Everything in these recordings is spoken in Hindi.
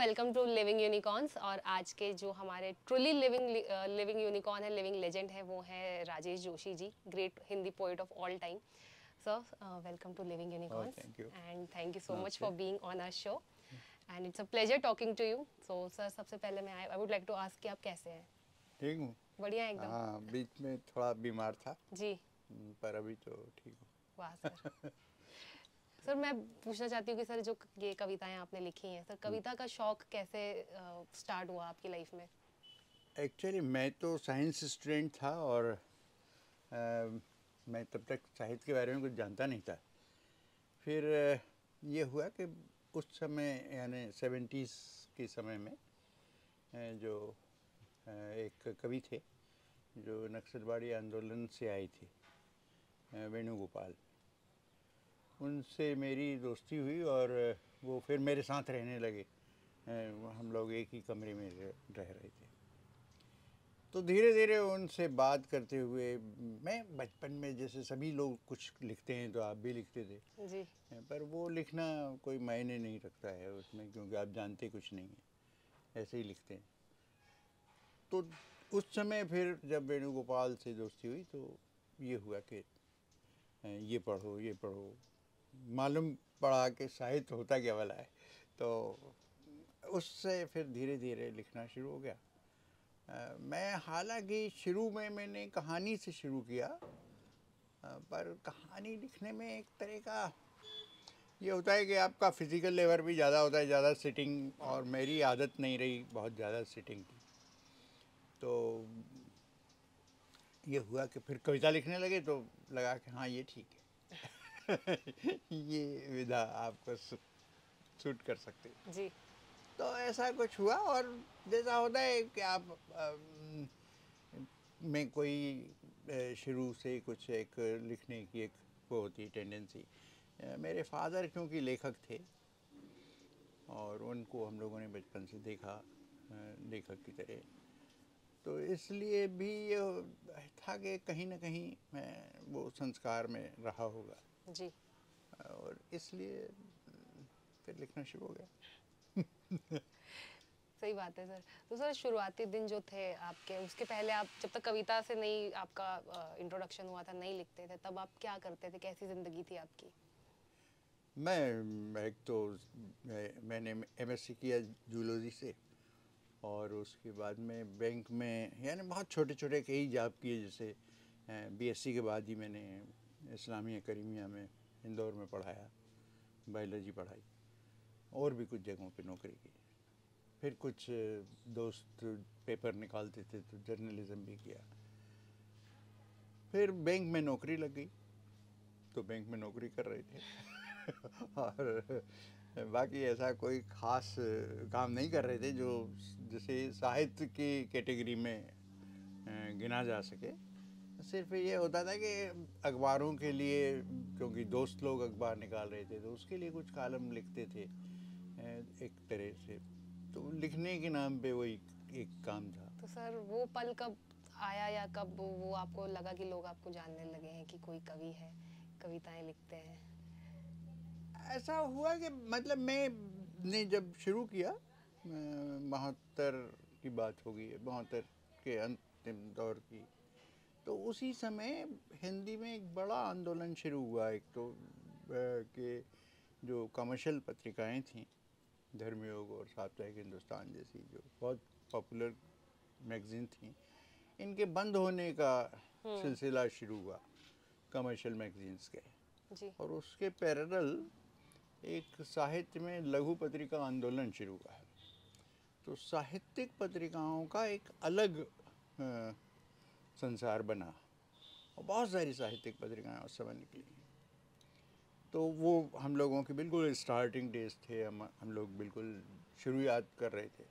Welcome to living unicorns. और आज के जो हमारे ट्रूली लिविंग यूनिकॉर्न है, लिविंग लेजेंड है, वो है Rajesh Joshi ji, great Hindi poet of all time. Sir, welcome to living unicorns thank you. And thank you so much नमस्ते। For being on our show and it's a pleasure talking to you. So sir, सबसे पहले मैं I would like to ask कि आप कैसे हैं? ठीक हूँ। बढ़िया एकदम। हाँ, बीच में थोड़ा बीमार था। जी। पर अभी तो ठीक हूँ। वाह सर। सर, मैं पूछना चाहती हूँ कि सर, जो ये कविताएं आपने लिखी हैं, सर कविता का शौक कैसे स्टार्ट हुआ आपकी लाइफ में? एक्चुअली मैं तो साइंस स्टूडेंट था और मैं तब तक साहित्य के बारे में कुछ जानता नहीं था। फिर ये हुआ कि उस समय यानी 70s के समय में जो एक कवि थे जो नक्सलवाड़ी आंदोलन से आई थी, वेणुगोपाल, उनसे मेरी दोस्ती हुई और वो फिर मेरे साथ रहने लगे। हम लोग एक ही कमरे में रह रहे थे। तो धीरे धीरे उनसे बात करते हुए, मैं बचपन में जैसे सभी लोग कुछ लिखते हैं तो आप भी लिखते थे। जी। पर वो लिखना कोई मायने नहीं रखता है उसमें, क्योंकि आप जानते कुछ नहीं है, ऐसे ही लिखते हैं। तो उस समय फिर जब वेणुगोपाल से दोस्ती हुई तो ये हुआ कि ये पढ़ो ये पढ़ो, मालूम पड़ा कि साहित्य होता क्या वाला है। तो उससे फिर धीरे धीरे लिखना शुरू हो गया। मैं हालांकि शुरू में मैंने कहानी से शुरू किया, पर कहानी लिखने में एक तरह का ये होता है कि आपका फिज़िकल लेबर भी ज़्यादा होता है, ज़्यादा सिटिंग, और मेरी आदत नहीं रही बहुत ज़्यादा सिटिंग की। तो ये हुआ कि फिर कविता लिखने लगे तो लगा कि हाँ ये ठीक है। ये विधा आपको सूट कर सकते हैं। जी। तो ऐसा कुछ हुआ, और जैसा होता है कि आप में कोई शुरू से कुछ एक लिखने की एक वो होती टेंडेंसी। मेरे फादर क्योंकि लेखक थे और उनको हम लोगों ने बचपन से देखा लेखक की तरह, तो इसलिए भी ये था कि कहीं ना कहीं मैं वो संस्कार में रहा होगा, जी। और इसलिए फिर लिखना शुरू हो गया। सही बात है सर। तो सर, शुरुआती दिन जो थे आपके, उसके पहले आप जब तक कविता से नहीं आपका इंट्रोडक्शन हुआ था, नहीं लिखते थे, तब आप क्या करते थे? कैसी जिंदगी थी आपकी? मैं एक तो मैंने एमएससी किया जूलॉजी से, और उसके बाद में बैंक में यानी बहुत छोटे छोटे कई जॉब किए। जैसे बीएससी के बाद ही मैंने इस्लामिया करीमिया में इंदौर में पढ़ाया, बायोलॉजी पढ़ाई, और भी कुछ जगहों पे नौकरी की। फिर कुछ दोस्त पेपर निकालते थे तो जर्नलिज्म भी किया। फिर बैंक में नौकरी लग गई तो बैंक में नौकरी कर रहे थे। और बाकी ऐसा कोई ख़ास काम नहीं कर रहे थे जो जैसे साहित्य की कैटेगरी में गिना जा सके। सिर्फ ये होता था कि अखबारों के लिए, क्योंकि दोस्त लोग अखबार निकाल रहे थे तो उसके लिए कुछ कॉलम लिखते थे एक तरह से। तो लिखने के नाम पे वही एक काम था। तो सर, वो पल कब आया, या कब वो आपको लगा कि लोग आपको जानने लगे हैं कि कोई कवि है, कविताएं लिखते हैं? ऐसा हुआ कि मतलब मैंने जब शुरू किया, 72 की बात होगी, 72 के अंतिम दौर की, तो उसी समय हिंदी में एक बड़ा आंदोलन शुरू हुआ। एक तो कि जो कमर्शियल पत्रिकाएं थीं, धर्मयोग और साप्ताहिक हिंदुस्तान जैसी जो बहुत पॉपुलर मैगज़ीन थीं, इनके बंद होने का सिलसिला शुरू हुआ, कमर्शियल मैगज़ीन्स के। जी। और उसके पैरेलल एक साहित्य में लघु पत्रिका आंदोलन शुरू हुआ है। तो साहित्यिक पत्रिकाओं का एक अलग संसार बना, और बहुत सारी साहित्यिक पत्रिकाएं उस समय निकली। तो वो हम लोगों के बिल्कुल स्टार्टिंग डेज थे, हम लोग बिल्कुल शुरुआत कर रहे थे।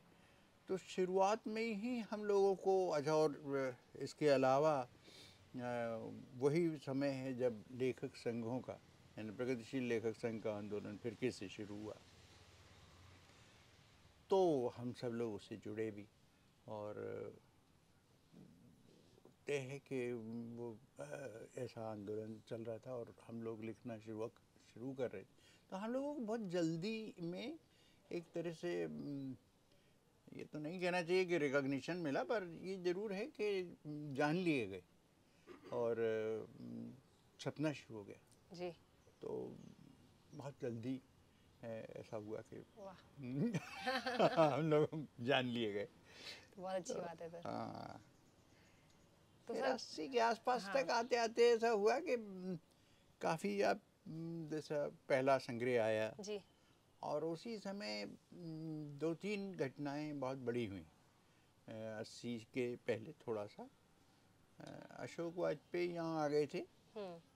तो शुरुआत में ही हम लोगों को अच्छा, और इसके अलावा वही समय है जब लेखक संघों का, यानी प्रगतिशील लेखक संघ का आंदोलन फिर से शुरू हुआ। तो हम सब लोग उससे जुड़े भी, और तय है कि वो ऐसा आंदोलन चल रहा था और हम लोग लिखना शुरू कर रहे थे। तो हम लोगों को बहुत जल्दी में एक तरह से ये तो नहीं कहना चाहिए कि रिकॉग्निशन मिला, पर ये ज़रूर है कि जान लिए गए और छपना शुरू हो गया। जी। तो बहुत जल्दी ऐसा हुआ कि वाह। हम लोग जान लिए गए। बहुत अच्छी बात है सर। हाँ, तो फिर सर 80 के आसपास हाँ तक आते आते ऐसा हुआ कि काफ़ी अब जैसा पहला संग्रह आया जी। और उसी समय दो तीन घटनाएं बहुत बड़ी हुई। 80 के पहले थोड़ा सा अशोक वाजपेयी यहाँ आ गए थे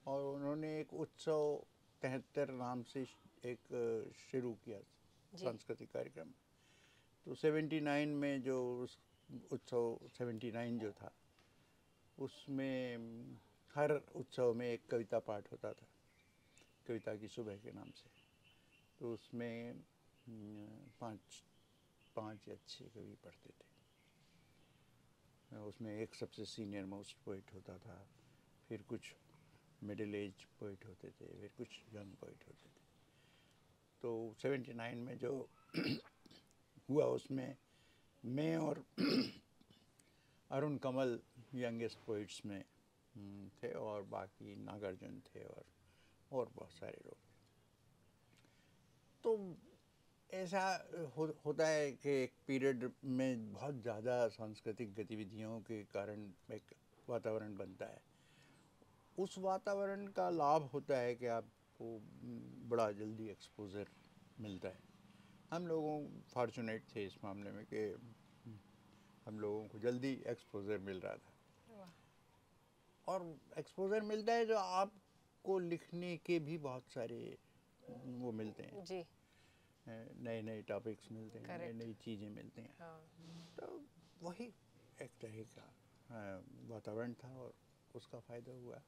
और उन्होंने एक उत्सव 73 नाम से एक शुरू किया जी। सांस्कृतिक कार्यक्रम। तो 79 में जो उत्सव 79 जो था उसमें हर उत्सव में एक कविता पाठ होता था, कविता की सुबह के नाम से। तो उसमें पाँच या 6 कवि पढ़ते थे। उसमें एक सबसे सीनियर मोस्ट पोइट होता था, फिर कुछ मिडिल एज पोइट होते थे, फिर कुछ यंग पोइट होते थे। तो 79 में जो हुआ उसमें मैं और अरुण कमल यंगेस्ट पोइट्स में थे और बाकी नागार्जुन थे और बहुत सारे लोग। तो ऐसा होता है कि एक पीरियड में बहुत ज़्यादा सांस्कृतिक गतिविधियों के कारण एक वातावरण बनता है। उस वातावरण का लाभ होता है कि आपको बड़ा जल्दी एक्सपोजर मिलता है। हम लोगों फॉर्चुनेट थे इस मामले में कि हम लोगों को जल्दी एक्सपोजर मिल रहा था और एक्सपोजर मिलता है जो आपको लिखने के भी बहुत सारे वो मिलते हैं जी। नए नए टॉपिक्स मिलते हैं, नई नई चीज़ें मिलती हैं। हाँ। तो वही एक तरह का वातावरण था और उसका फ़ायदा हुआ।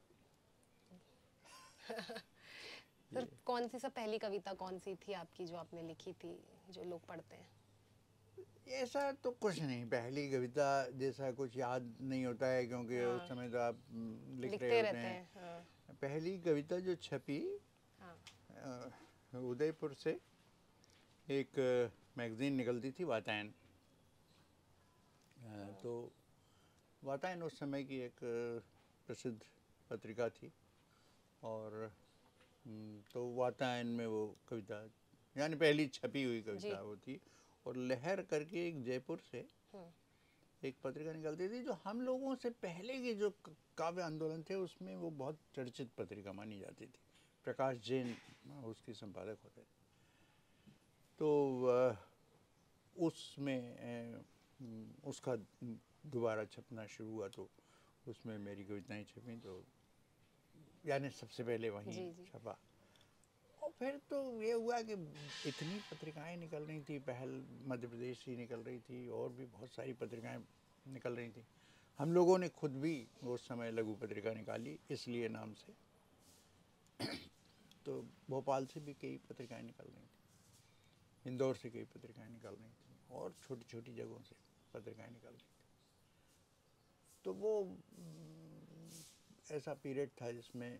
सर कौन सी सब पहली कविता कौन सी थी आपकी जो आपने लिखी थी जो लोग पढ़ते हैं? ऐसा तो कुछ नहीं, पहली कविता जैसा कुछ याद नहीं होता है क्योंकि हाँ। उस समय तो आप लिख रहे लिखते होते रहते हैं। हैं। हाँ। पहली कविता जो छपी उदयपुर से एक मैगज़ीन निकलती थी वातायन। तो वातायन उस समय की एक प्रसिद्ध पत्रिका थी और तो वातायन में वो कविता यानी पहली छपी हुई कविता वो थी। और लहर करके एक जयपुर से एक पत्रिका निकलती थी जो हम लोगों से पहले के जो काव्य आंदोलन थे उसमें वो बहुत चर्चित पत्रिका मानी जाती थी। प्रकाश जैन उसके संपादक होते थे। तो उसमें उसका दोबारा छपना शुरू हुआ तो उसमें मेरी कविताएं छपी। तो यानी सबसे पहले वहीं छपा और फिर तो ये हुआ कि इतनी पत्रिकाएं निकल रही थी। पहल मध्य प्रदेश ही निकल रही थी और भी बहुत सारी पत्रिकाएं निकल रही थी। हम लोगों ने खुद भी उस समय लघु पत्रिका निकाली इसलिए नाम से। तो भोपाल से भी कई पत्रिकाएं निकल रही थी, इंदौर से कई पत्रिकाएं निकल रही थी और छोटी छोटी जगहों से पत्रिकाएं निकल रही थी। तो वो ऐसा पीरियड था जिसमें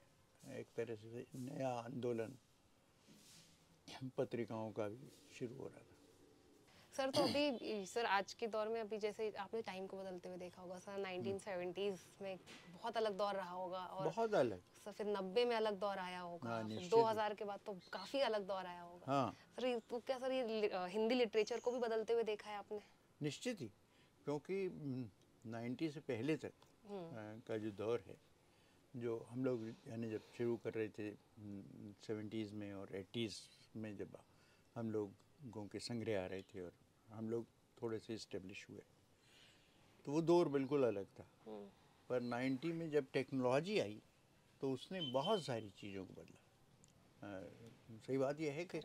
एक तरह से नया आंदोलन पत्रिकाओं का भी शुरू हो रहा था। सर तो अभी सर आज के दौर में अभी जैसे आपने टाइम को बदलते हुए देखा होगा सर 1970s में बहुत अलग दौर रहा होगा और बहुत अलग। सर फिर 90 में अलग दौर आया होगा, फिर 2000 के बाद तो काफी अलग दौर आया होगा। हाँ। सर तो क्या सर ये हिंदी लिटरेचर को भी बदलते हुए देखा है आपने? निश्चित ही, क्योंकि 90 से पहले तक का जो दौर है जो हम लोग यानी जब शुरू कर रहे थे 70s में और 80s में जब हम लोगों के संग्रह आ रहे थे और हम लोग थोड़े से इस्टेब्लिश हुए तो वो दौर बिल्कुल अलग था। पर 90 में जब टेक्नोलॉजी आई तो उसने बहुत सारी चीज़ों को बदला। सही बात यह है कि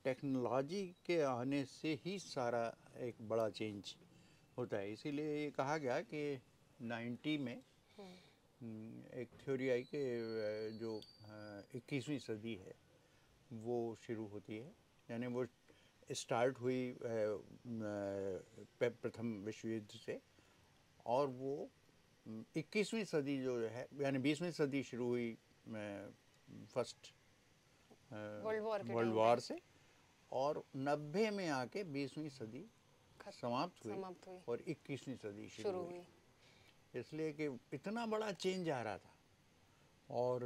टेक्नोलॉजी के आने से ही सारा एक बड़ा चेंज होता है। इसीलिए ये कहा गया कि 90 में एक थ्योरी आई कि जो 21वीं सदी है वो शुरू होती है। यानी वो स्टार्ट हुई प्रथम विश्व युद्ध से और वो 21वीं सदी जो है यानी 20वीं सदी शुरू हुई फर्स्ट वर्ल्ड वॉर से और 90 में आके 20वीं सदी समाप्त हुई और 21वीं सदी शुरू हुई। इसलिए कि इतना बड़ा चेंज आ रहा था और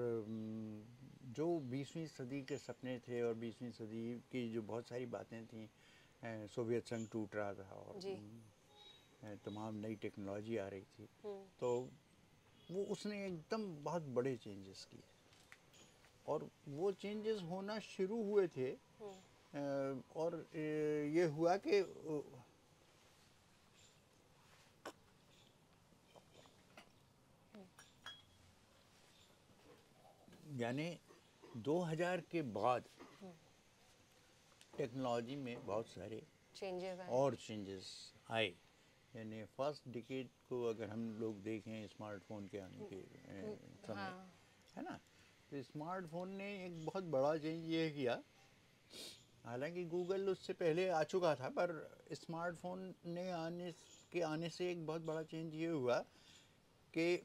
जो 20वीं सदी के सपने थे और 20वीं सदी की जो बहुत सारी बातें थी, सोवियत संघ टूट रहा था और तमाम नई टेक्नोलॉजी आ रही थी, तो वो उसने एकदम बहुत बड़े चेंजेस किए और वो चेंजेस होना शुरू हुए थे। और ये हुआ कि यानी 2000 के बाद टेक्नोलॉजी में बहुत सारे चेंजेस आए। यानी फर्स्ट डिकेड को अगर हम लोग देखें स्मार्टफोन के आने के समय, है ना, तो स्मार्टफोन ने एक बहुत बड़ा चेंज ये किया। हालांकि गूगल उससे पहले आ चुका था, पर स्मार्टफोन ने आने से एक बहुत बड़ा चेंज ये हुआ कि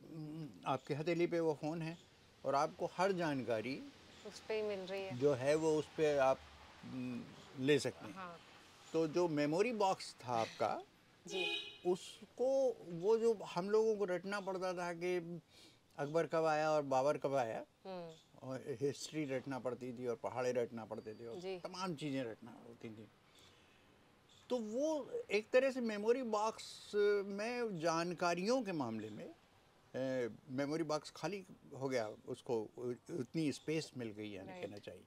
आपके हथेली पे वो फ़ोन है और आपको हर जानकारी उस पे ही मिल रही है, जो है वो उस पे आप ले सकते हैं। तो जो मेमोरी बॉक्स था आपका जी, उसको, वो जो हम लोगों को रटना पड़ता था कि अकबर कब आया और बाबर कब आया, और हिस्ट्री रटना पड़ती थी और पहाड़े रटना पड़ते थे और तमाम चीज़ें रटना होती थी। तो वो एक तरह से मेमोरी बॉक्स में जानकारियों के मामले में मेमोरी बॉक्स खाली हो गया, उसको उतनी स्पेस मिल गई, यानी कहना चाहिए।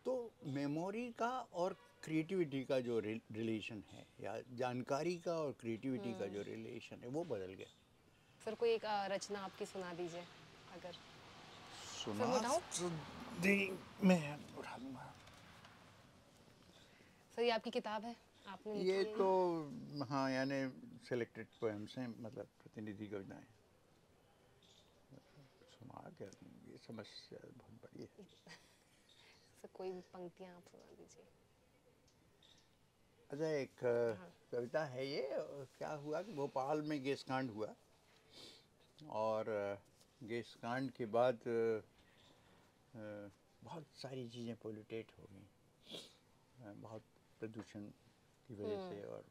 तो मेमोरी का और क्रिएटिविटी का जो रिलेशन है, या जानकारी का और क्रिएटिविटी का जो रिलेशन है, वो बदल गया। सर कोई एक रचना आपकी सुना दीजिए अगर। मैं उठा दूंगा। सर ये आपकी किताब है, आपने लिखी ये है? तो हाँ, यानी सिलेक्टेड पोएम्स हैं, मतलब प्रतिनिधि कविताएं। सुना क्या, ये समस्या बहुत बड़ी है। सर कोई भी पंक्तियां आप सुना दीजिए। अच्छा, एक कविता है ये। क्या हुआ कि भोपाल में गैस कांड हुआ और गैस कांड के बाद बहुत सारी चीज़ें पोल्यूटेट हो गई, बहुत प्रदूषण की वजह से। और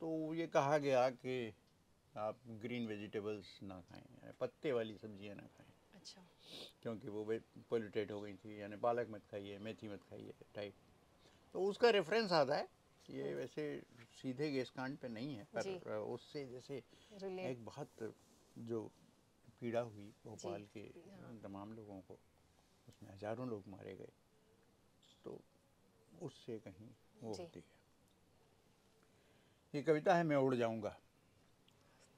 तो ये कहा गया कि आप ग्रीन वेजिटेबल्स ना खाएं, पत्ते वाली सब्जियां ना खाएं। अच्छा। क्योंकि वो पोल्यूटेट हो गई थी, यानी पालक मत खाइए, मेथी मत खाइए टाइप। तो उसका रेफरेंस आता है। ये वैसे सीधे गैस कांड पे नहीं है, पर उससे जैसे एक बहुत जो पीड़ा हुई भोपाल के तमाम लोगों को, उसमें हजारों लोग मारे गए, तो उससे कहीं वो होती है। ये कविता है मैं उड़ जाऊंगा।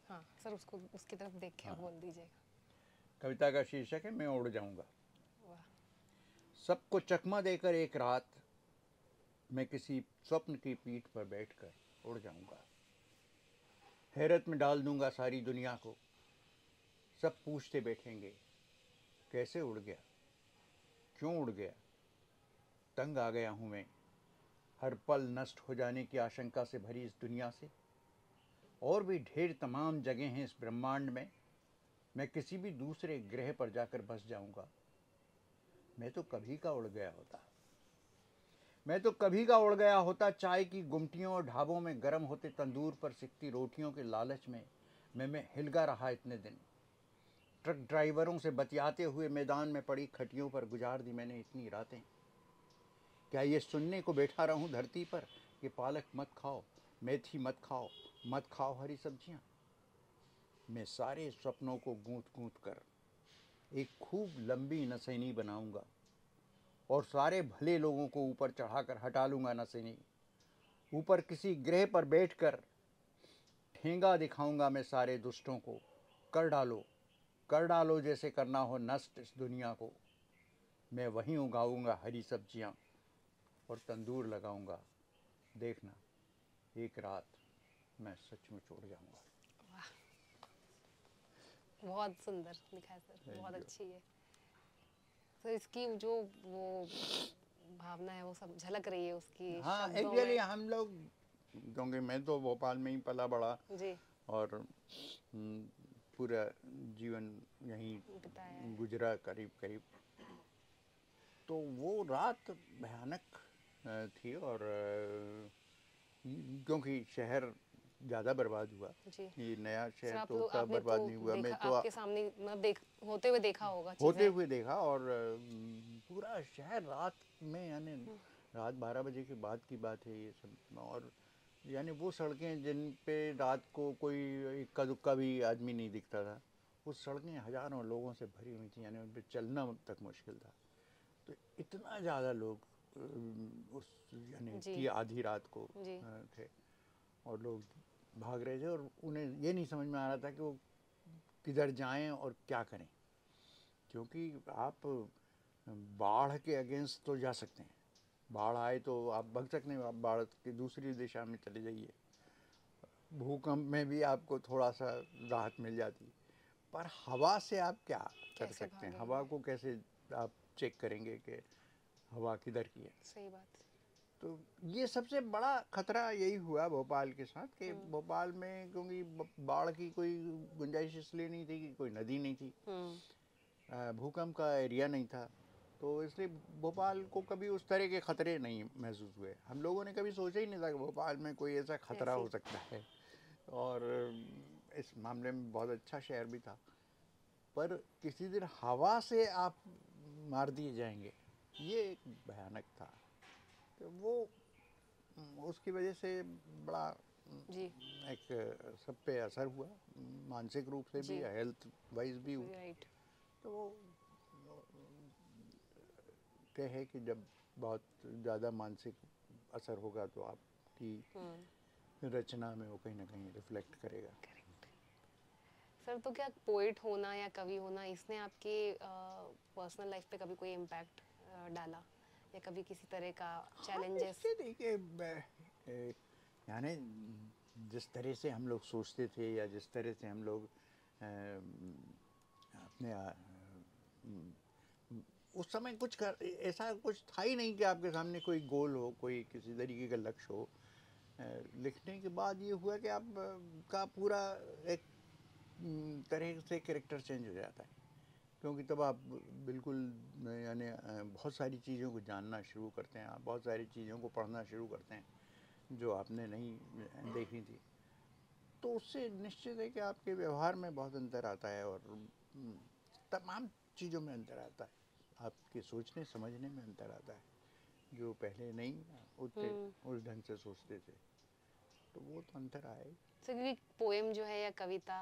हाँ सर, उसको उसकी तरफ देख के बोल दीजिएगा। कविता का शीर्षक है मैं उड़ जाऊंगा। सबको चकमा देकर एक रात मैं किसी स्वप्न की पीठ पर बैठकर उड़ जाऊंगा। हैरत में डाल दूंगा सारी दुनिया को। सब पूछते बैठेंगे कैसे उड़ गया, क्यों उड़ गया। तंग आ गया हूं मैं हर पल नष्ट हो जाने की आशंका से भरी इस दुनिया से। और भी ढेर तमाम जगह हैं इस ब्रह्मांड में, मैं किसी भी दूसरे ग्रह पर जाकर बस जाऊंगा। मैं तो कभी का उड़ गया होता, मैं तो कभी का उड़ गया होता। चाय की गुमटियों और ढाबों में गर्म होते तंदूर पर सिकती रोटियों के लालच में मैं हिलगा रहा इतने दिन। ट्रक ड्राइवरों से बतियाते हुए मैदान में पड़ी खटियों पर गुजार दी मैंने इतनी रातें। क्या ये सुनने को बैठा रहूं धरती पर कि पालक मत खाओ, मेथी मत खाओ, मत खाओ हरी सब्जियां। मैं सारे सपनों को गूंथ गूंथ कर एक खूब लंबी नसैनी बनाऊंगा और सारे भले लोगों को ऊपर चढ़ाकर हटा लूंगा नसैनी। ऊपर किसी ग्रह पर बैठकर ठेंगा दिखाऊंगा मैं सारे दुष्टों को। कर डालो जैसे करना हो नष्ट इस दुनिया को। मैं वहीं उगाऊंगा हरी सब्जियां और तंदूर लगाऊंगा। देखना एक रात मैं सचमुच उड़ जाऊंगा। बहुत सुंदर लिखा है सर, बहुत अच्छी है सर। इसकी जो वो भावना है वो सब झलक रही है उसकी हाँ, शब्दों एक्चुअली में। हम लोग, क्योंकि मैं तो भोपाल में ही पला बड़ा जी, और पूरा जीवन यहीं गुजरा करीब करीब। तो वो रात भयानक थी। और क्योंकि शहर ज़्यादा बर्बाद हुआ, जी। ये नया सर शहर आप तो लोग उतना आपने बर्बाद तो नहीं हुआ। मैं देखा, तो आपके सामने मतलब देख होते हुए देखा होगा होते चीज़ें। हुए देखा। और पूरा शहर रात में, यानी रात 12 बजे के बाद की बात है ये सब। और यानी वो सड़कें जिन पे रात को कोई इक्का दुक्का भी आदमी नहीं दिखता था, वो सड़कें हज़ारों लोगों से भरी हुई थी, यानी उन पर चलना तक मुश्किल था। तो इतना ज़्यादा लोग उस यानी जी। कि आधी रात को जी। थे, और लोग भाग रहे थे, और उन्हें ये नहीं समझ में आ रहा था कि वो किधर जाएं और क्या करें। क्योंकि आप बाढ़ के अगेंस्ट तो जा सकते हैं, बाढ़ आए तो आप भाग सकते हैं, आप बाढ़ की दूसरी दिशा में चले जाइए। भूकंप में भी आपको थोड़ा सा राहत मिल जाती, पर हवा से आप क्या कर कैसे सकते हैं? भागेंगे? हवा को कैसे आप चेक करेंगे कि हवा किधर की है? सही बात। तो ये सबसे बड़ा खतरा यही हुआ भोपाल के साथ, कि भोपाल में क्योंकि बाढ़ की कोई गुंजाइश इसलिए नहीं थी कि कोई नदी नहीं थी, भूकंप का एरिया नहीं था, तो इसलिए भोपाल को कभी उस तरह के खतरे नहीं महसूस हुए। हम लोगों ने कभी सोचा ही नहीं था कि भोपाल में कोई ऐसा खतरा हो सकता है। और इस मामले में बहुत अच्छा शहर भी था। पर किसी दिन हवा से आप मार दिए जाएंगे, ये एक भयानक था। तो वो उसकी वजह से बड़ा जी। एक सब पे असर हुआ, मानसिक रूप से भी, जी। हेल्थ वाइज भी हुआ। राइट। तो वो कहे कि जब बहुत ज़्यादा मानसिक असर होगा तो आपकी रचना में वो कहीं ना कहीं रिफ्लेक्ट करेगा। सर तो क्या पोइट होना या कवि होना, इसने आपके पर्सनल लाइफ पे कभी कोई इम्पैक्ट डाला, या कभी किसी तरह का हाँ, चैलेंजेस? निश्चित है कि यानी जिस तरह से हम लोग सोचते थे, या जिस तरह से हम लोग अपने उस समय कुछ कर, ऐसा कुछ था ही नहीं कि आपके सामने कोई गोल हो, कोई किसी तरीके का लक्ष्य हो। लिखने के बाद ये हुआ कि आप का पूरा एक तरह से कैरेक्टर चेंज हो जाता है। क्योंकि तब आप बिल्कुल यानी बहुत सारी चीज़ों को जानना शुरू करते हैं, आप बहुत सारी चीज़ों को पढ़ना शुरू करते हैं जो आपने नहीं देखी थी। तो उससे निश्चित है कि आपके व्यवहार में बहुत अंतर आता है, और तमाम चीज़ों में अंतर आता है, आपके सोचने समझने में अंतर आता है, जो पहले नहीं उतने उस ढंग से सोचते थे, तो वो तो अंतर आए। सर क्योंकि पोएम जो है या कविता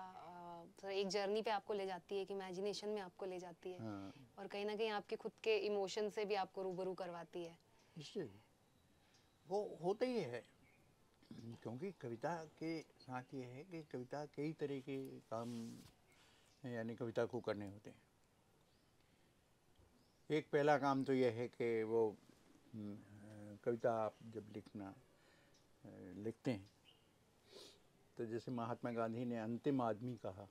सर एक जर्नी पे आपको ले जाती है, एक इमेजिनेशन में आपको ले जाती है, हाँ, और कहीं ना कहीं आपके खुद के इमोशन से भी आपको रूबरू करवाती है। निश्चित वो होता ही है। क्योंकि कविता के साथ ये है कि कविता कई तरह के काम यानी कविता को करने होते हैं। एक पहला काम तो यह है कि वो कविता आप जब लिखते हैं, तो जैसे महात्मा गांधी ने अंतिम आदमी कहा,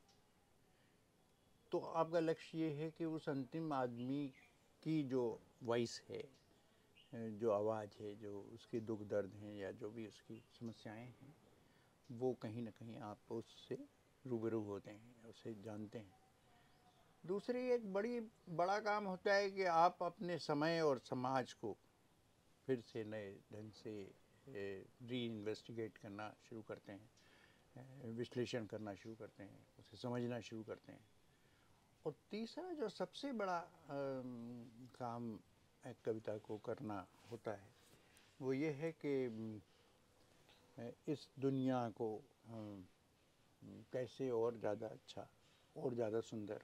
तो आपका लक्ष्य ये है कि उस अंतिम आदमी की जो वॉइस है, जो आवाज़ है, जो उसके दुख दर्द हैं, या जो भी उसकी समस्याएं हैं, वो कहीं ना कहीं आप उससे रूबरू होते हैं, उसे जानते हैं। दूसरी एक बड़ा काम होता है कि आप अपने समय और समाज को फिर से नए ढंग से री इन्वेस्टिगेट करना शुरू करते हैं, विश्लेषण करना शुरू करते हैं, उसे समझना शुरू करते हैं। और तीसरा जो सबसे बड़ा काम एक कविता को करना होता है, वो ये है कि इस दुनिया को कैसे और ज़्यादा अच्छा, और ज़्यादा सुंदर,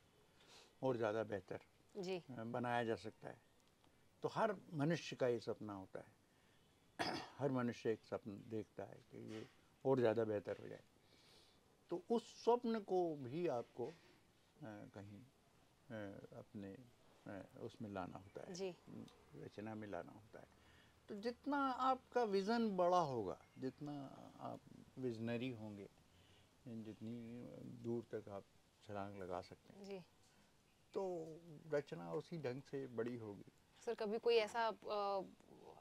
और ज़्यादा बेहतर जी। बनाया जा सकता है। तो हर मनुष्य का ये सपना होता है। हर मनुष्य एक स्वप्न देखता है कि ये और ज़्यादा बेहतर हो जाए। तो उस स्वप्न को भी आपको कहीं अपने उसमें लाना होता है, जी। रचना में लाना होता है। तो जितना आपका विज़न बड़ा होगा, जितना आप विजनरी होंगे, जितनी दूर तक आप छलांग लगा सकते हैं, जी। तो रचना उसी ढंग से बड़ी होगी। सर कभी कोई ऐसा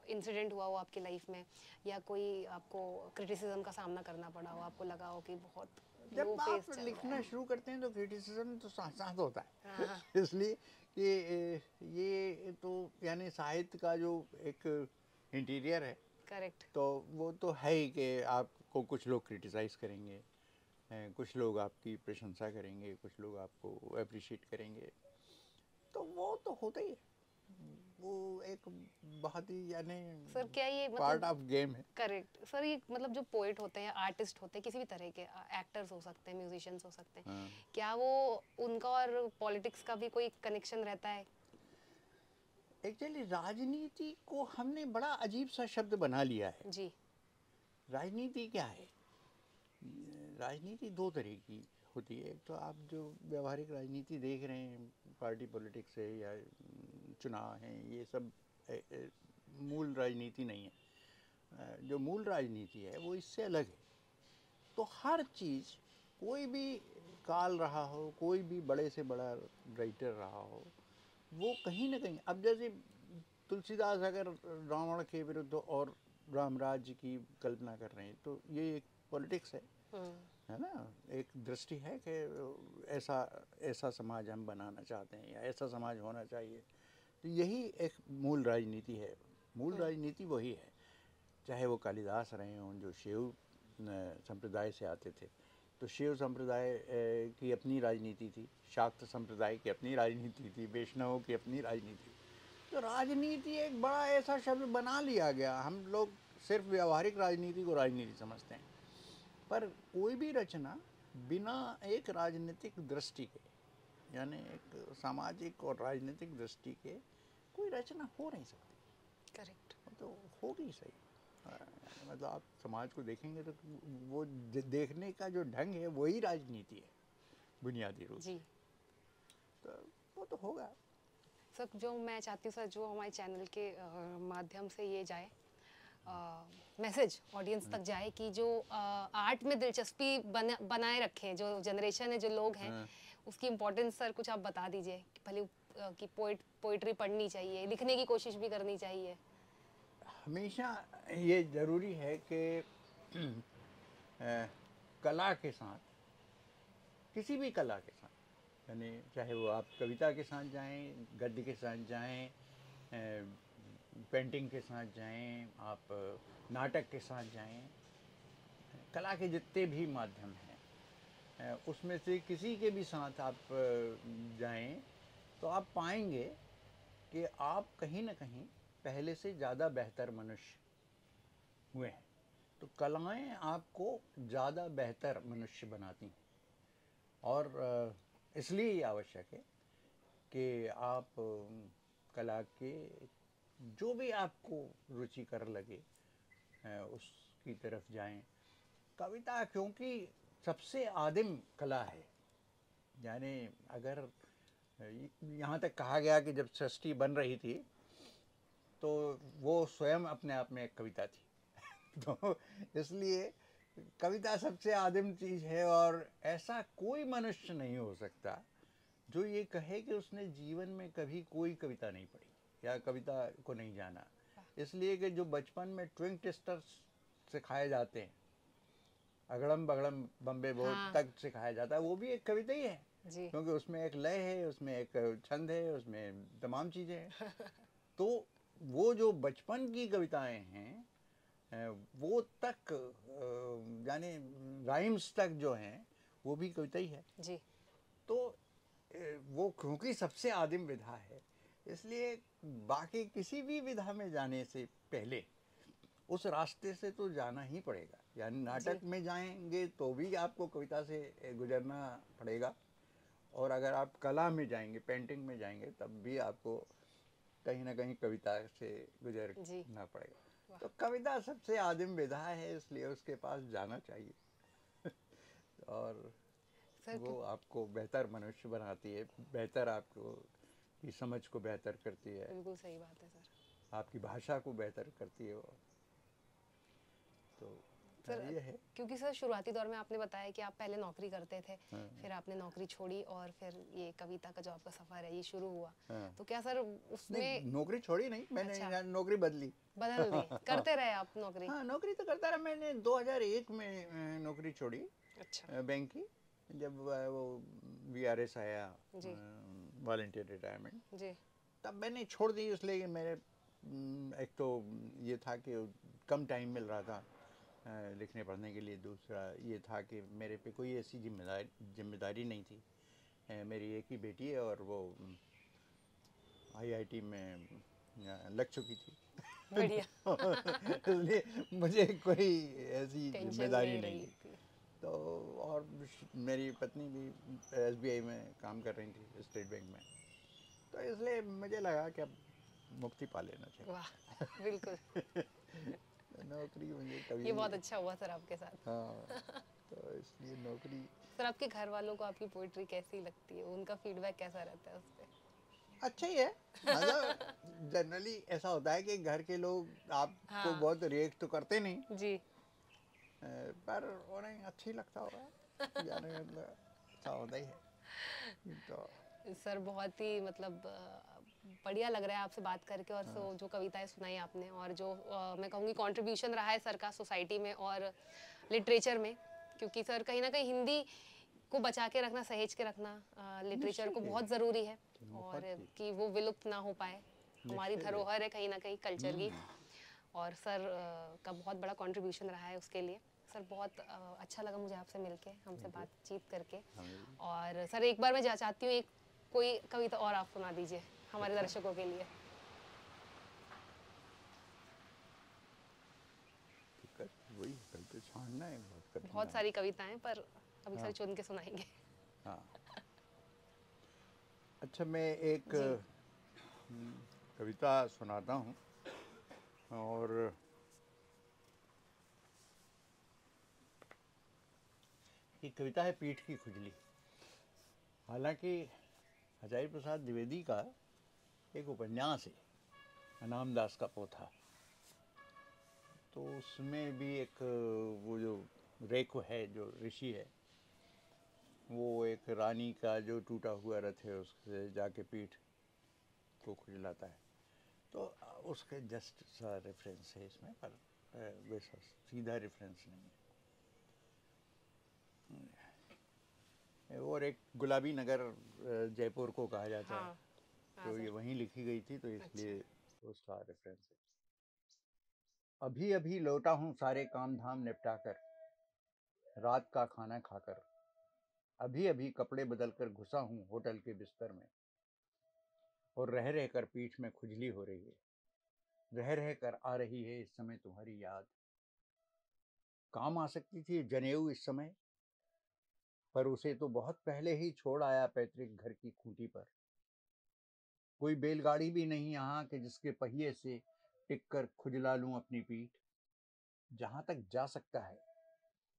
इंसिडेंट हुआ हो आपकी लाइफ में, या कोई आपको क्रिटिसिज्म का सामना करना पड़ा हो, आपको लगा हो कि बहुत लो जब आप फेस चल रहा लिखना है? शुरू करते हैं तो क्रिटिसिज्म तो साथ साथ होता है। हाँ। इसलिए कि ये तो यानी साहित्य का जो एक इंटीरियर है। करेक्ट। तो वो तो है ही कि आपको कुछ लोग क्रिटिसाइज़ करेंगे, कुछ लोग आपकी प्रशंसा करेंगे, कुछ लोग आपको अप्रिशिएट करेंगे, तो वो तो होता ही है। वो एक बहुत ही यानी सर क्या ये पार्ट मतलब ऑफ गेम है। करेक्ट सर, ये मतलब जो पोएट होते हैं, आर्टिस्ट होते हैं, किसी भी तरह के एक्टर्स हो सकते हैं, म्यूजिशियंस हो सकते हैं, हाँ। क्या वो उनका और पॉलिटिक्स का भी कोई कनेक्शन रहता है? एक्चुअली राजनीति को हमने बड़ा अजीब सा शब्द बना लिया है। जी। राजनीति क्या है? राजनीति दो तरह की होती है। एक तो आप जो व्यवहारिक राजनीति देख रहे हैं, पार्टी पॉलिटिक्स है या चुनाव हैं, ये सब मूल राजनीति नहीं है। जो मूल राजनीति है वो इससे अलग है। तो हर चीज़, कोई भी काल रहा हो, कोई भी बड़े से बड़ा राइटर रहा हो, वो कहीं ना कहीं, अब जैसे तुलसीदास अगर रावण के विरुद्ध और राम राज्य की कल्पना कर रहे हैं, तो ये एक पॉलिटिक्स है ना, एक दृष्टि है कि ऐसा ऐसा समाज हम बनाना चाहते हैं या ऐसा समाज होना चाहिए। तो यही एक मूल राजनीति है। मूल राजनीति वही है, चाहे वो कालिदास रहे हों जो शिव संप्रदाय से आते थे, तो शिव संप्रदाय की अपनी राजनीति थी, शाक्त संप्रदाय की अपनी राजनीति थी, वैष्णवों की अपनी राजनीति। तो राजनीति एक बड़ा ऐसा शब्द बना लिया गया, हम लोग सिर्फ व्यवहारिक राजनीति को राजनीति समझते हैं। पर कोई भी रचना बिना एक राजनीतिक दृष्टि के, यानी एक सामाजिक और राजनीतिक दृष्टि के, कोई रचना हो नहीं सकती। करेक्ट। तो होगी सही। मतलब आप समाज को देखेंगे तो वो देखने का जो ढंग है वही राजनीति है बुनियादी रूप जी। से। तो वो तो होगा। सर जो मैं चाहती हूँ सर, जो हमारे चैनल के माध्यम से ये जाए मैसेज ऑडियंस तक जाए कि जो आर्ट में दिलचस्पी बनाए रखें, जो जनरेशन है, जो लोग हैं, उसकी इम्पोर्टेंस सर कुछ आप बता दीजिए कि भले कि पोइट्री पढ़नी चाहिए, लिखने की कोशिश भी करनी चाहिए। हमेशा ये ज़रूरी है कि कला के साथ, किसी भी कला के साथ, यानी चाहे वो आप कविता के साथ जाएं, गद्य के साथ जाएं, पेंटिंग के साथ जाएं, आप नाटक के साथ जाएं, कला के जितने भी माध्यम हैं उसमें से किसी के भी साथ आप जाएं, तो आप पाएंगे कि आप कहीं ना कहीं पहले से ज़्यादा बेहतर मनुष्य हुए हैं। तो कलाएं आपको ज़्यादा बेहतर मनुष्य बनाती हैं, और इसलिए ये आवश्यक है कि आप कला के जो भी आपको रुचिकर लगे उसकी तरफ जाएं। कविता क्योंकि सबसे आदिम कला है, यानी अगर यहाँ तक कहा गया कि जब सृष्टि बन रही थी तो वो स्वयं अपने आप में एक कविता थी। तो इसलिए कविता सबसे आदिम चीज़ है, और ऐसा कोई मनुष्य नहीं हो सकता जो ये कहे कि उसने जीवन में कभी कोई कविता नहीं पढ़ी या कविता को नहीं जाना। इसलिए कि जो बचपन में ट्विंग टेस्टर्स सिखाए जाते हैं, अगड़म बगड़म बम्बे बोर्ड तक सिखाया जाता है, वो भी एक कविता ही है जी। क्योंकि उसमें एक लय है, उसमें एक छंद है, उसमें तमाम चीज़ें हैं। तो वो जो बचपन की कविताएं हैं वो तक, यानी राइम्स तक जो हैं, वो भी कविता ही है। जी। तो वो क्योंकि सबसे आदिम विधा है, इसलिए बाकी किसी भी विधा में जाने से पहले उस रास्ते से तो जाना ही पड़ेगा। यानी नाटक में जाएंगे तो भी आपको कविता से गुजरना पड़ेगा, और अगर आप कला में जाएंगे, पेंटिंग में जाएंगे, तब भी आपको कहीं ना कहीं कविता से गुजरना पड़ेगा। तो कविता सबसे आदिम विधा है, इसलिए उसके पास जाना चाहिए। और वो आपको बेहतर मनुष्य बनाती है, बेहतर आपको की समझ को बेहतर करती है। बिल्कुल सही बात है सर। आपकी भाषा को बेहतर करती है वो। तो सर ये है। क्योंकि सर शुरुआती दौर में आपने बताया कि आप पहले नौकरी करते थे, फिर आपने नौकरी छोड़ी और फिर ये कविता का जो आपका सफ़र है ये शुरू हुआ। तो क्या सर उसमें नौकरी छोड़ी नहीं मैंने, अच्छा। नौकरी बदल दी, करते रहे आप नौकरी? हाँ, नौकरी तो करता रहा। मैंने 2001 में नौकरी छोड़ी, अच्छा। बैंक की, जब वो VRS आया, जी। वॉलंटियर रिटायरमेंट, जी। तब मैंने छोड़ दी, इसलिए कि मेरे एक तो ये था कि कम टाइम मिल रहा था लिखने पढ़ने के लिए। दूसरा ये था कि मेरे पे कोई ऐसी जिम्मेदारी नहीं थी। मेरी एक ही बेटी है और वो आईआईटी में लग चुकी थी। बढ़िया। इसलिए मुझे कोई ऐसी टेंशन जिम्मेदारी नहीं नहीं रही थी। थी। तो और मेरी पत्नी भी एसबीआई में काम कर रही थी, स्टेट बैंक में। तो इसलिए मुझे लगा कि अब मुक्ति पा लेना चाहिए। वाह, बिल्कुल। नौकरी मुझे कभी ये बहुत अच्छा हुआ सर आपके साथ। हाँ, तो इसलिए नौकरी सर आपके घर वालों को आपकी पोइट्री कैसी लगती है, उनका फीडबैक कैसा रहता है उस पे? अच्छा ही है। मतलब जनरली ऐसा होता है कि घर के लोग आपको हाँ बहुत रिएक्ट तो करते नहीं, जी। पर उन्हें अच्छा ही लगता होगा। जाने मतलब ऐसा होता ही है। तो सर बहुत ही मतलब बढ़िया लग रहा है आपसे बात करके, और हाँ, जो कविताएं सुनाई आपने, और जो मैं कहूँगी कंट्रीब्यूशन रहा है सर का सोसाइटी में और लिटरेचर में, क्योंकि सर कहीं ना कहीं हिंदी को बचा के रखना, सहेज के रखना लिटरेचर को निश्चित ही, बहुत ज़रूरी है, और बहुत ही कि वो विलुप्त ना हो पाए। हमारी निश्चित है। धरोहर है कहीं ना कहीं कल्चर की, हम्म, और सर का बहुत बड़ा कंट्रीब्यूशन रहा है उसके लिए। सर बहुत अच्छा लगा मुझे आपसे मिलके, हमसे थैंक यू। बातचीत करके। हमें भी। और सर एक बार मैं चाहती हूँ एक कोई कविता और आप सुना दीजिए हमारे अच्छा, दर्शकों के लिए। दिक्कत वही कल पे छानना है, बहुत कठिन बहुत काम। सारी कविताएं, पर अभी सर हाँ चुन के सुनाएंगे। हाँ। अच्छा, मैं एक जी कविता सुनाता हूँ। और ये कविता है पीठ की खुजली। हालांकि हजारी प्रसाद द्विवेदी का एक उपन्यास है, अनाम दास का पोथा। तो उसमें भी एक वो जो रेखो है, जो ऋषि है, वो एक रानी का जो टूटा हुआ रथ है उससे जाके पीठ को खुजलाता है। तो उसके जस्ट सा रेफरेंस है इसमें, पर वैसा सीधा रेफरेंस नहीं है। और एक गुलाबी नगर जयपुर को कहा जाता है, हाँ हाँ तो ये सर। वहीं लिखी गई थी, तो अच्छा। इसलिए उसका रेफरेंस है। अभी अभी लौटा हूँ सारे काम धाम निपटा कर, रात का खाना खाकर। अभी अभी कपड़े बदल कर घुसा हूँ होटल के बिस्तर में, और रह रह कर पीठ में खुजली हो रही है। रह रह कर आ रही है इस समय तुम्हारी याद। काम आ सकती थी जनेऊ इस समय, पर उसे तो बहुत पहले ही छोड़ आया पैतृक घर की खूंटी पर। कोई बैलगाड़ी भी नहीं यहाँ कि जिसके पहिए से टिक कर खुजला लूं अपनी पीठ। जहां तक जा सकता है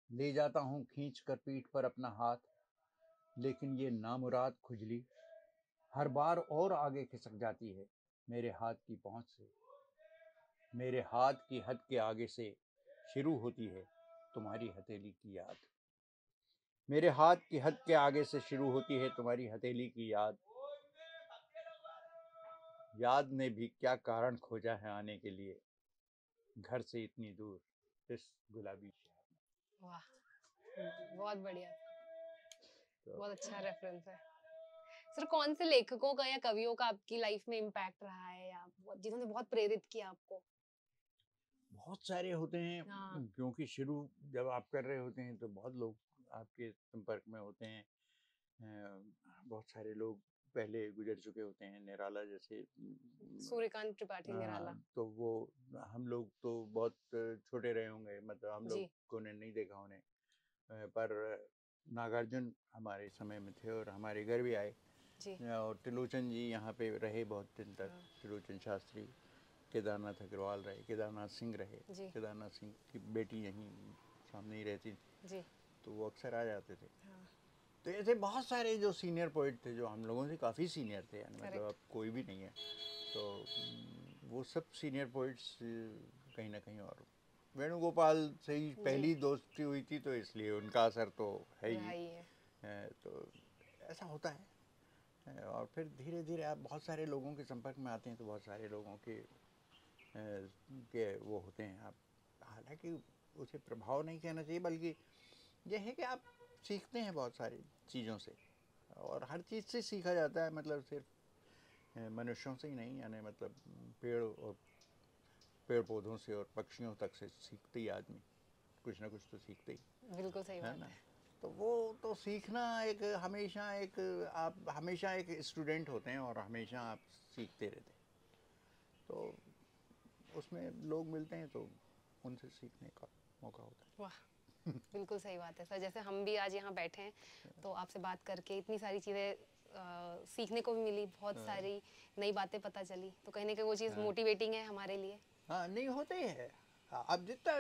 ले जाता हूँ खींच कर पीठ पर अपना हाथ, लेकिन ये नामुराद खुजली हर बार और आगे खिसक जाती है मेरे हाथ की पहुंच से। मेरे हाथ की हद के आगे से शुरू होती है तुम्हारी हथेली की याद। मेरे हाथ की हद के आगे से शुरू होती है तुम्हारी हथेली की याद। याद ने भी क्या कारण खोजा है आने के लिए घर से इतनी दूर इस गुलाबी शहर वाह, बहुत बढ़िया, में। तो बहुत अच्छा रेफरेंस है। सर कौन से लेखकों का या कवियों का आपकी लाइफ में इम्पैक्ट रहा है, या जिन्होंने बहुत प्रेरित किया आपको? बहुत सारे होते हैं, हाँ क्योंकि शुरू जब आप कर रहे होते हैं तो बहुत लोग आपके संपर्क में होते हैं। बहुत सारे लोग पहले गुजर चुके होते हैं, निराला जैसे। सूर्यकांत त्रिपाठी निराला। तो वो हम लोग तो बहुत छोटे रहे होंगे, मतलब हम जी लोग ने नहीं देखा उन्हें। पर नागार्जुन हमारे समय में थे और हमारे घर भी आए। जी। और त्रिलोचन जी यहाँ पे रहे बहुत दिन तक। हाँ त्रिलोचन शास्त्री, केदारनाथ अग्रवाल रहे, केदारनाथ सिंह रहे। जी केदारनाथ सिंह की बेटी यहीं सामने ही रहती थी, जी। तो वो अक्सर आ जाते थे। हाँ तो ऐसे बहुत सारे जो सीनियर पोइट थे, जो हम लोगों से काफ़ी सीनियर थे, यानी मतलब करेक्ट। अब कोई भी नहीं है। तो वो सब सीनियर पोइट्स कहीं ना कहीं। और वेणुगोपाल से ही जी पहली दोस्ती हुई थी, तो इसलिए उनका असर तो है ही। रहा ही है। तो ऐसा होता है। और फिर धीरे धीरे आप बहुत सारे लोगों के संपर्क में आते हैं, तो बहुत सारे लोगों के वो होते हैं आप। हालांकि उसे प्रभाव नहीं कहना चाहिए, बल्कि यह है कि आप सीखते हैं बहुत सारी चीज़ों से। और हर चीज़ से सीखा जाता है, मतलब सिर्फ मनुष्यों से ही नहीं, यानी मतलब पेड़ और पेड़ पौधों से और पक्षियों तक से सीखते ही आदमी, कुछ ना कुछ तो सीखते ही, बिल्कुल सही है बात ना। है। तो वो तो सीखना एक हमेशा एक, आप हमेशा एक स्टूडेंट होते हैं और हमेशा आप सीखते रहते हैं, तो उसमें लोग मिलते हैं तो उनसे सीखने का मौका होता है। वाह, बिल्कुल सही बात है सर। जैसे हम भी आज यहाँ बैठे हैं तो आपसे बात करके इतनी सारी चीज़ें सीखने को भी मिली, बहुत सारी नई बातें पता चली, तो कहीं ना कहीं वो चीज़ मोटिवेटिंग है हमारे लिए। हाँ, नहीं होते ही है। आप जितना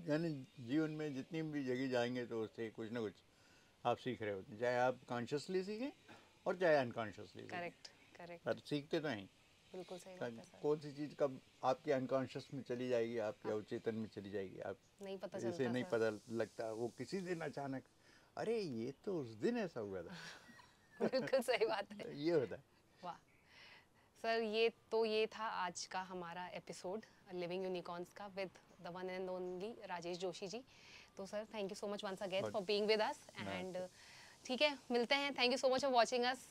यानी जीवन में जितनी भी जगह जाएंगे तो उससे कुछ ना कुछ आप सीख रहे होते हैं, चाहे आप कॉन्शियसली सीखें और चाहे अनकॉन्शियसली सीखें, करेक्ट, करेक्ट, पर सीखते तो हैं। बिल्कुल सही बात है सर। कौन सी चीज़ कब आपके अनकॉन्शियस में चली जाएगी, आपके अवचेतन में चली जाएगी, आप नहीं पता इसे चलता नहीं सर। पता लगता। वो किसी दिन अचानक, अरे ये तो उस दिन ऐसा हुआ था। बिल्कुल सही बात है। ये होता है। वाह सर, ये था आज का हमारा एपिसोड लिविंग यूनिकॉर्न्स का with the one and only Rajesh Joshi ji. तो sir thank you so much once again for being with us and ठीक है, मिलते हैं। Thank you so much for watching us.